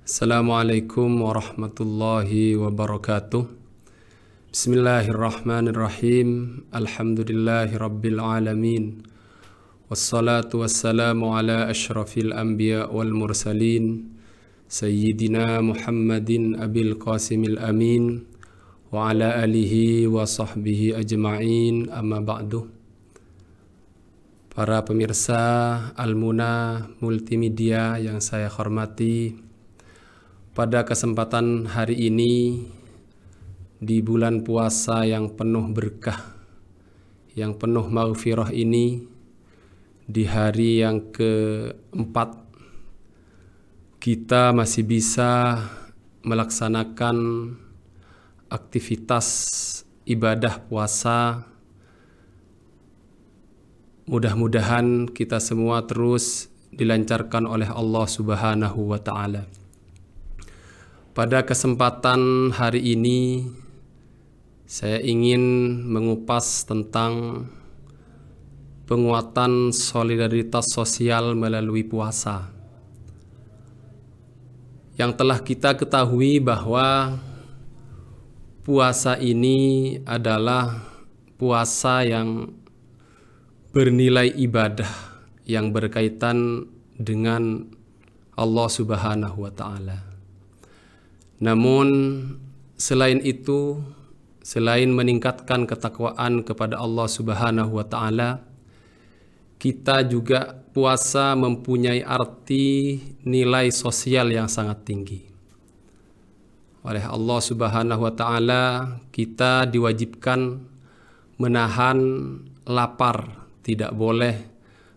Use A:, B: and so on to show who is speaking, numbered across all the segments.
A: Assalamualaikum warahmatullahi wabarakatuh. Bismillahirrahmanirrahim. Alhamdulillahi rabbil alamin. Wassalatu wassalamu ala ashrafil anbiya wal mursalin Sayyidina Muhammadin abil qasimil amin wa ala alihi wa sahbihi ajma'in, amma ba'du. Para pemirsa Al-Muna Multimedia yang saya hormati, pada kesempatan hari ini di bulan puasa yang penuh berkah, yang penuh maghfirah ini, di hari yang keempat kita masih bisa melaksanakan aktivitas ibadah puasa. Mudah-mudahan kita semua terus dilancarkan oleh Allah Subhanahu wa Ta'ala. Pada kesempatan hari ini saya ingin mengupas tentang penguatan solidaritas sosial melalui puasa. Yang telah kita ketahui bahwa puasa ini adalah puasa yang bernilai ibadah yang berkaitan dengan Allah Subhanahu wa Ta'ala. Namun selain itu, selain meningkatkan ketakwaan kepada Allah Subhanahu wa Ta'ala, kita juga puasa mempunyai arti nilai sosial yang sangat tinggi. Oleh Allah Subhanahu wa Ta'ala kita diwajibkan menahan lapar, tidak boleh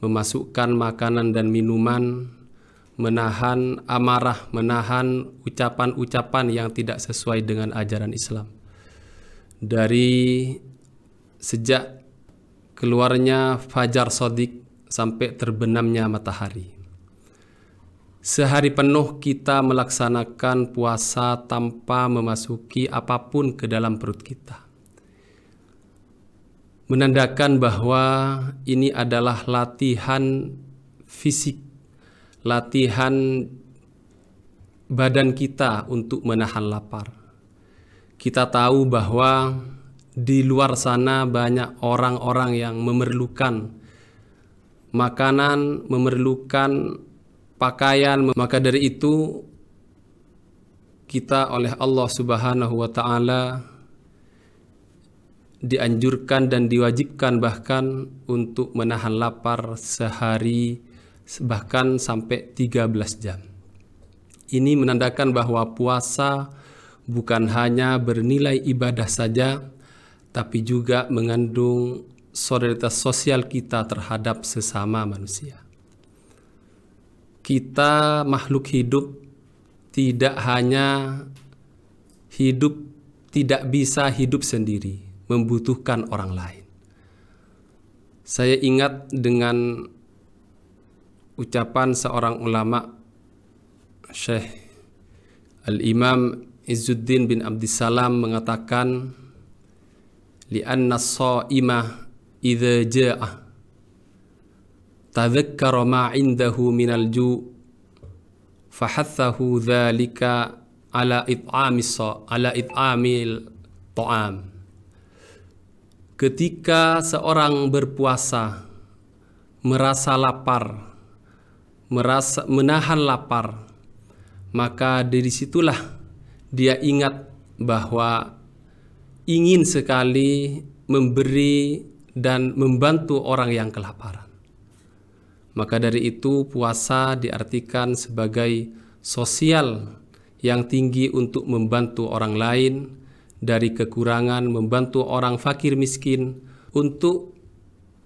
A: memasukkan makanan dan minuman, menahan amarah, menahan ucapan-ucapan yang tidak sesuai dengan ajaran Islam. Dari sejak keluarnya fajar shadiq sampai terbenamnya matahari, sehari penuh kita melaksanakan puasa tanpa memasuki apapun ke dalam perut kita, menandakan bahwa ini adalah latihan fisik, latihan badan kita untuk menahan lapar. Kita tahu bahwa di luar sana banyak orang-orang yang memerlukan makanan, memerlukan pakaian. Maka dari itu kita oleh Allah Subhanahu wa Ta'ala dianjurkan dan diwajibkan bahkan untuk menahan lapar sehari, bahkan sampai 13 jam. Ini menandakan bahwa puasa bukan hanya bernilai ibadah saja, tapi juga mengandung solidaritas sosial kita terhadap sesama manusia. Kita makhluk hidup tidak hanya hidup, tidak bisa hidup sendiri, membutuhkan orang lain. Saya ingat dengan ucapan seorang ulama, Syekh Al-Imam Izzuddin bin Abdissalam mengatakan, li'anna as-sha'ima idza ja'a tadhakkara ma 'indahu minal ju' fahathahu dzalika ala it'amil ta'am. Ketika seorang berpuasa merasa lapar, menahan lapar, maka dari situlah dia ingat bahwa ingin sekali memberi dan membantu orang yang kelaparan. Maka dari itu puasa diartikan sebagai sosial yang tinggi untuk membantu orang lain dari kekurangan, membantu orang fakir miskin, untuk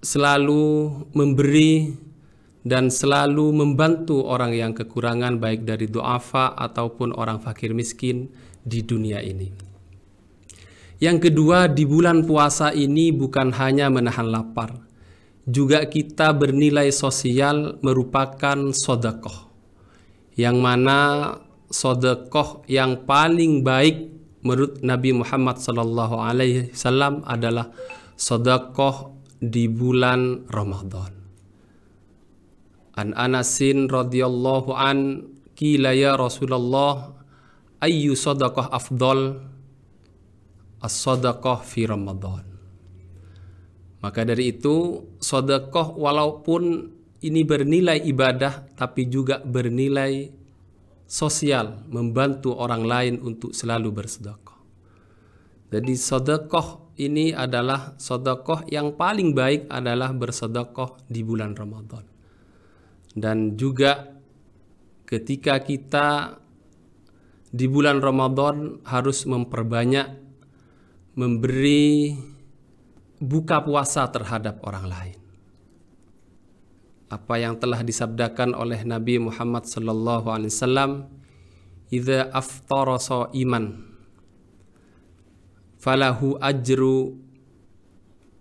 A: selalu memberi dan selalu membantu orang yang kekurangan, baik dari du'afa ataupun orang fakir miskin di dunia ini. Yang kedua, di bulan puasa ini bukan hanya menahan lapar, juga kita bernilai sosial merupakan sedekah, yang mana sedekah yang paling baik menurut Nabi Muhammad SAW adalah sedekah di bulan Ramadan. An Anasin radhiyallahu an qila ya Rasulullah ayyu sadaqah afdal, as-sadaqah fi Ramadan. Maka dari itu sedekah walaupun ini bernilai ibadah tapi juga bernilai sosial, membantu orang lain untuk selalu bersedekah. Jadi sedekah ini adalah sedekah yang paling baik adalah bersedekah di bulan Ramadan. Dan juga ketika kita di bulan Ramadan harus memperbanyak memberi buka puasa terhadap orang lain. Apa yang telah disabdakan oleh Nabi Muhammad sallallahu alaihi wasallam, "Idza aftara shaiman falahu ajru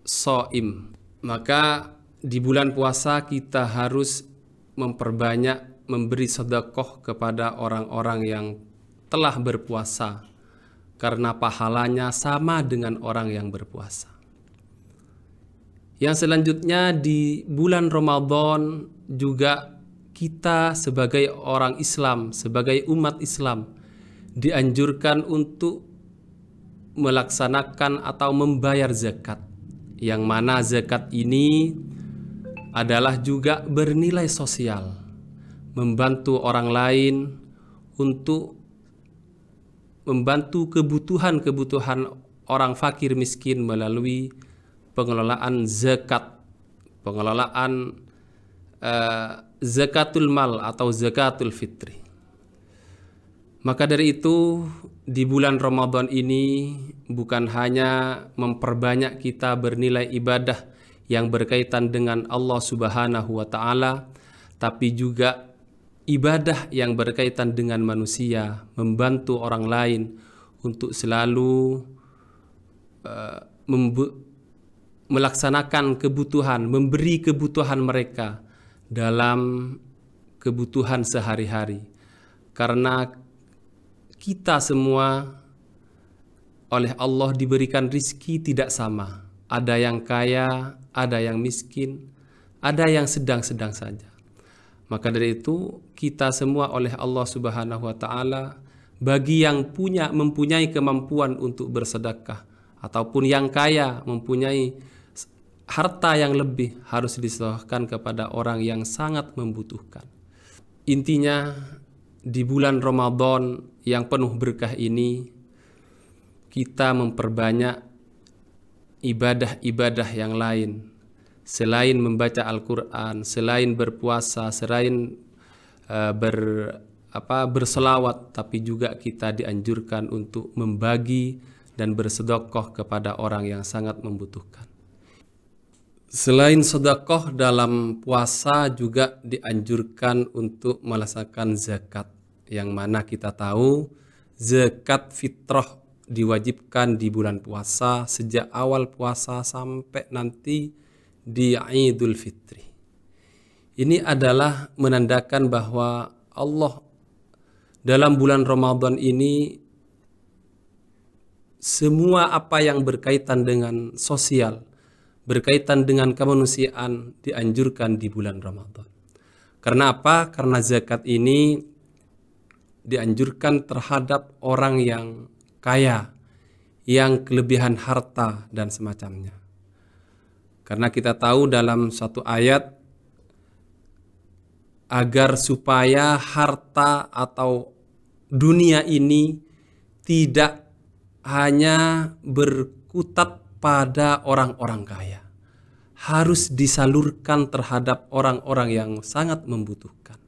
A: shaim." Maka di bulan puasa kita harus memperbanyak memberi sedekah kepada orang-orang yang telah berpuasa, karena pahalanya sama dengan orang yang berpuasa. Yang selanjutnya di bulan Ramadan juga kita sebagai orang Islam, sebagai umat Islam dianjurkan untuk melaksanakan atau membayar zakat, yang mana zakat ini adalah juga bernilai sosial, membantu orang lain untuk membantu kebutuhan-kebutuhan orang fakir miskin melalui pengelolaan zakat, pengelolaan zakatul mal atau zakatul fitri. Maka dari itu di bulan Ramadan ini bukan hanya memperbanyak kita bernilai ibadah yang berkaitan dengan Allah Subhanahu wa taala, tapi juga ibadah yang berkaitan dengan manusia, membantu orang lain untuk selalu melaksanakan kebutuhan, memberi kebutuhan mereka dalam kebutuhan sehari-hari. Karena kita semua oleh Allah diberikan rizki tidak sama. Ada yang kaya, ada yang miskin, ada yang sedang-sedang saja. Maka dari itu kita semua oleh Allah Subhanahu wa taala, bagi yang mempunyai kemampuan untuk bersedekah ataupun yang kaya mempunyai harta yang lebih, harus disedekahkan kepada orang yang sangat membutuhkan. Intinya di bulan Ramadan yang penuh berkah ini kita memperbanyak ibadah-ibadah yang lain. Selain membaca Al-Quran, selain berpuasa, selain berselawat, tapi juga kita dianjurkan untuk membagi dan bersedekah kepada orang yang sangat membutuhkan. Selain sedekah dalam puasa juga dianjurkan untuk melaksanakan zakat, yang mana kita tahu zakat fitrah diwajibkan di bulan puasa sejak awal puasa sampai nanti di Idul Fitri. Ini adalah menandakan bahwa Allah dalam bulan Ramadan ini semua apa yang berkaitan dengan sosial, berkaitan dengan kemanusiaan dianjurkan di bulan Ramadan. Karena apa? Karena zakat ini dianjurkan terhadap orang yang kaya, yang kelebihan harta dan semacamnya. Karena kita tahu dalam satu ayat, agar supaya harta atau dunia ini tidak hanya berkutat pada orang-orang kaya, harus disalurkan terhadap orang-orang yang sangat membutuhkan.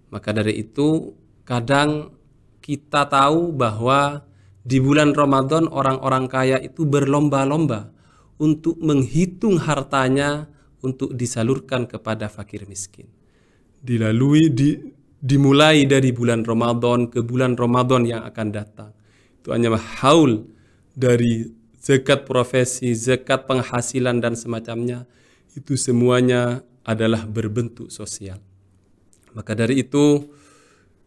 A: Maka dari itu kadang kita tahu bahwa di bulan Ramadan orang-orang kaya itu berlomba-lomba untuk menghitung hartanya untuk disalurkan kepada fakir miskin. Dimulai dari bulan Ramadan ke bulan Ramadan yang akan datang. Itu hanya haul dari zakat profesi, zakat penghasilan dan semacamnya. Itu semuanya adalah berbentuk sosial. Maka dari itu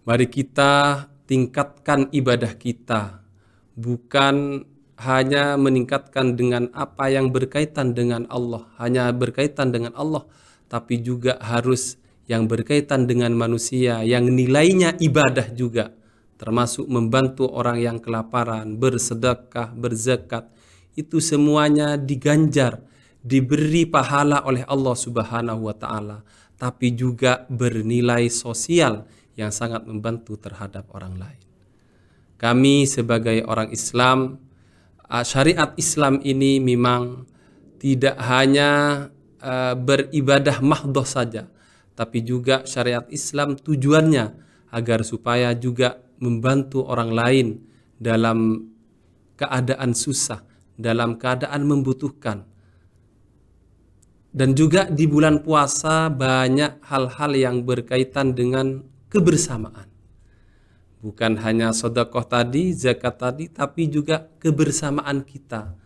A: mari kita tingkatkan ibadah kita. Bukan hanya meningkatkan dengan apa yang berkaitan dengan Allah, hanya berkaitan dengan Allah, tapi juga harus yang berkaitan dengan manusia, yang nilainya ibadah juga, termasuk membantu orang yang kelaparan, bersedekah, berzakat, itu semuanya diganjar, diberi pahala oleh Allah Subhanahu wa taala, tapi juga bernilai sosial yang sangat membantu terhadap orang lain. Kami sebagai orang Islam, syariat Islam ini memang tidak hanya beribadah mahdoh saja, tapi juga syariat Islam tujuannya agar supaya juga membantu orang lain dalam keadaan susah, dalam keadaan membutuhkan. Dan juga di bulan puasa banyak hal-hal yang berkaitan dengan kebersamaan. Bukan hanya sedekah tadi, zakat tadi, tapi juga kebersamaan kita.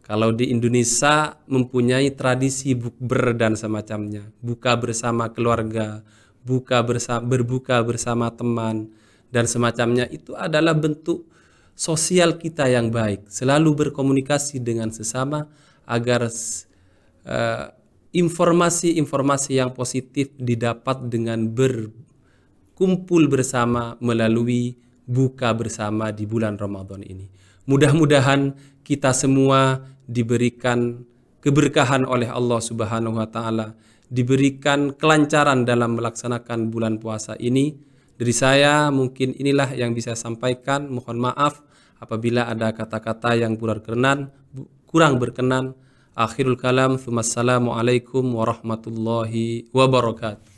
A: Kalau di Indonesia mempunyai tradisi bukber dan semacamnya, buka bersama keluarga, berbuka bersama teman, dan semacamnya, itu adalah bentuk sosial kita yang baik. Selalu berkomunikasi dengan sesama agar informasi-informasi yang positif didapat dengan berkumpul bersama melalui buka bersama di bulan Ramadan ini. Mudah-mudahan kita semua diberikan keberkahan oleh Allah Subhanahu wa taala, diberikan kelancaran dalam melaksanakan bulan puasa ini. Dari saya mungkin inilah yang bisa sampaikan. Mohon maaf apabila ada kata-kata yang kurang berkenan. Akhirul kalam, Assalamualaikum warahmatullahi wabarakatuh.